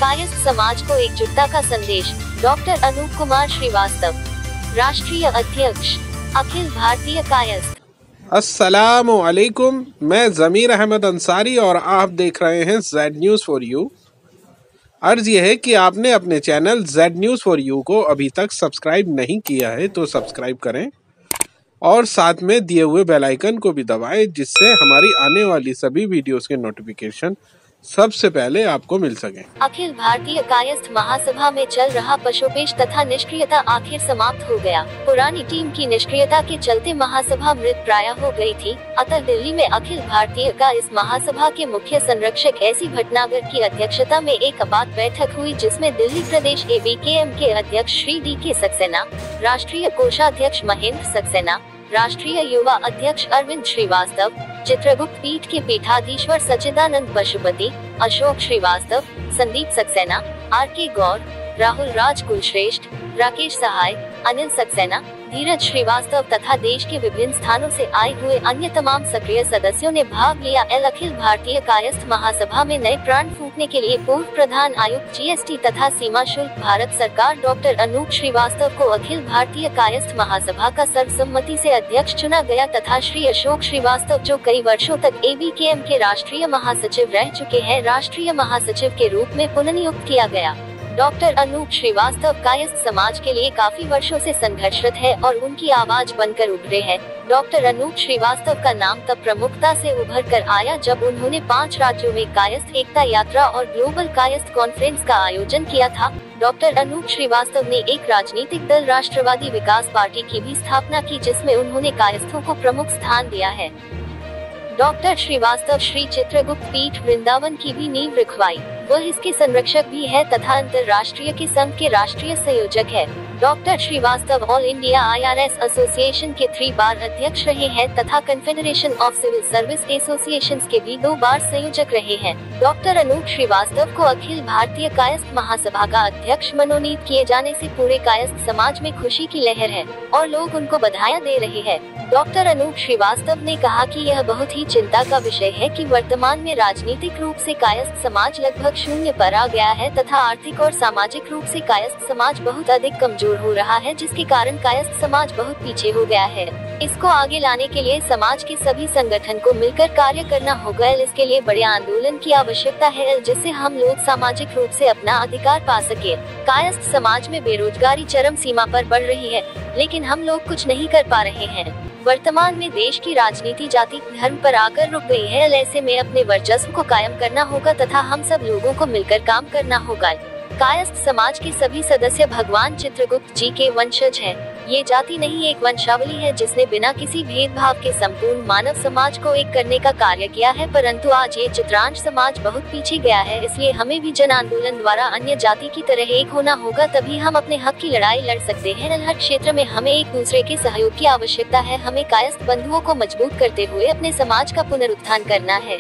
कायस्थ समाज को एकजुटता का संदेश। डॉक्टर अनूप कुमार श्रीवास्तव, राष्ट्रीय अध्यक्ष, अखिल भारतीय कायस्थ। अस्सलामु अलैकुम, मैं ज़मीर अहमद अंसारी और आप देख रहे हैं जेड न्यूज़ फॉर यू। अर्ज यह है कि आपने अपने channel Z news for you को अभी तक सब्सक्राइब नहीं किया है तो सब्सक्राइब करें और साथ में दिए हुए बेल आइकन को भी दबाएं, जिससे हमारी आने वाली सभी वीडियोस के नोटिफिकेशन सबसे पहले आपको मिल सके। अखिल भारतीय कायस्थ महासभा में चल रहा पशुपेश तथा निष्क्रियता आखिर समाप्त हो गया। पुरानी टीम की निष्क्रियता के चलते महासभा मृत प्राय हो गई थी। अतः दिल्ली में अखिल भारतीय कायस्थ महासभा के मुख्य संरक्षक एसी भटनागर की अध्यक्षता में एक आपात बैठक हुई, जिसमें दिल्ली प्रदेश ABKM के अध्यक्ष श्री DK सक्सेना, राष्ट्रीय कोषाध्यक्ष महेंद्र सक्सेना, राष्ट्रीय युवा अध्यक्ष अरविंद श्रीवास्तव, चित्रगुप्त पीठ के पीठाधीश्वर सच्चिदानंद पशुपति, अशोक श्रीवास्तव, संदीप सक्सेना, RK गौर, राहुल राज कुलश्रेष्ठ, राकेश सहाय, अनिल सक्सेना, धीरज श्रीवास्तव तथा देश के विभिन्न स्थानों से आए हुए अन्य तमाम सक्रिय सदस्यों ने भाग लिया। अखिल भारतीय कायस्थ महासभा में नए प्राण फूंकने के लिए पूर्व प्रधान आयुक्त GST तथा सीमा शुल्क भारत सरकार डॉक्टर अनूप श्रीवास्तव को अखिल भारतीय कायस्थ महासभा का सर्वसम्मति से अध्यक्ष चुना गया तथा श्री अशोक श्रीवास्तव, जो कई वर्षों तक ABKM के राष्ट्रीय महासचिव रह चुके हैं, राष्ट्रीय महासचिव के रूप में पुनर्नियुक्त किया गया। डॉक्टर अनूप श्रीवास्तव कायस्थ समाज के लिए काफी वर्षों से संघर्षरत है और उनकी आवाज बनकर उभरे हैं। डॉक्टर अनूप श्रीवास्तव का नाम तब प्रमुखता से उभर कर आया जब उन्होंने 5 राज्यों में कायस्थ एकता यात्रा और ग्लोबल कायस्थ कॉन्फ्रेंस का आयोजन किया था। डॉक्टर अनूप श्रीवास्तव ने एक राजनीतिक दल राष्ट्रवादी विकास पार्टी की भी स्थापना की, जिसमें उन्होंने कायस्थों को प्रमुख स्थान दिया है। डॉक्टर श्रीवास्तव श्री चित्रगुप्त पीठ वृंदावन की भी नींव रखवाई। वह इसके संरक्षक भी है तथा अंतर्राष्ट्रीय के संघ के राष्ट्रीय संयोजक है। Doctor Shrivastava all India IRS association के 3 बार अध्यक्ष रहे हैं तथा confederation of civil service associations के भी 2 बार संयोजक रहे हैं। डॉक्टर अनूप श्रीवास्तव को अखिल भारतीय कायस्थ महासभा का अध्यक्ष मनोनीत किए जाने से पूरे कायस्थ समाज में खुशी की लहर है और लोग उनको बधाइयां दे रहे हैं। डॉक्टर अनूप श्रीवास्तव ने कहा कि यह बहुत ही चिंता का विषय है कि वर्तमान में राजनीतिक रूप से कायस्थ समाज लगभग शून्य पर आ गया है तथा आर्थिक और सामाजिक रूप से कायस्थ समाज बहुत अधिक कमजोर हो रहा है, जिसके कारण कायस्थ समाज बहुत पीछे हो गया है। इसको आगे लाने के लिए समाज के सभी संगठन को मिलकर कार्य करना होगा। इसके लिए बड़े आंदोलन की आवश्यकता है, जिससे हम लोग सामाजिक रूप से अपना अधिकार पा सके। कायस्थ समाज में बेरोजगारी चरम सीमा पर बढ़ रही है, लेकिन हम लोग कुछ नहीं कर पा रहे हैं। वर्तमान में देश की राजनीति जाति धर्म पर आकर रुक गई है। ऐसे में अपने वर्चस्व को कायम करना होगा तथा हम सब लोगों को मिलकर काम करना होगा। कायस्थ समाज के सभी सदस्य भगवान चित्रगुप्त जी के वंशज हैं। ये जाति नहीं, एक वंशावली है जिसने बिना किसी भेदभाव के संपूर्ण मानव समाज को एक करने का कार्य किया है, परंतु आज ये चित्रांश समाज बहुत पीछे गया है। इसलिए हमें भी जन आंदोलन द्वारा अन्य जाति की तरह एक होना होगा, तभी हम अपने हक की लड़ाई लड़ सकते हैं। हर क्षेत्र में हमें एक दूसरे के सहयोग की आवश्यकता है। हमें कायस्थ बंधुओं को मजबूत करते हुए अपने समाज का पुनरुत्थान करना है।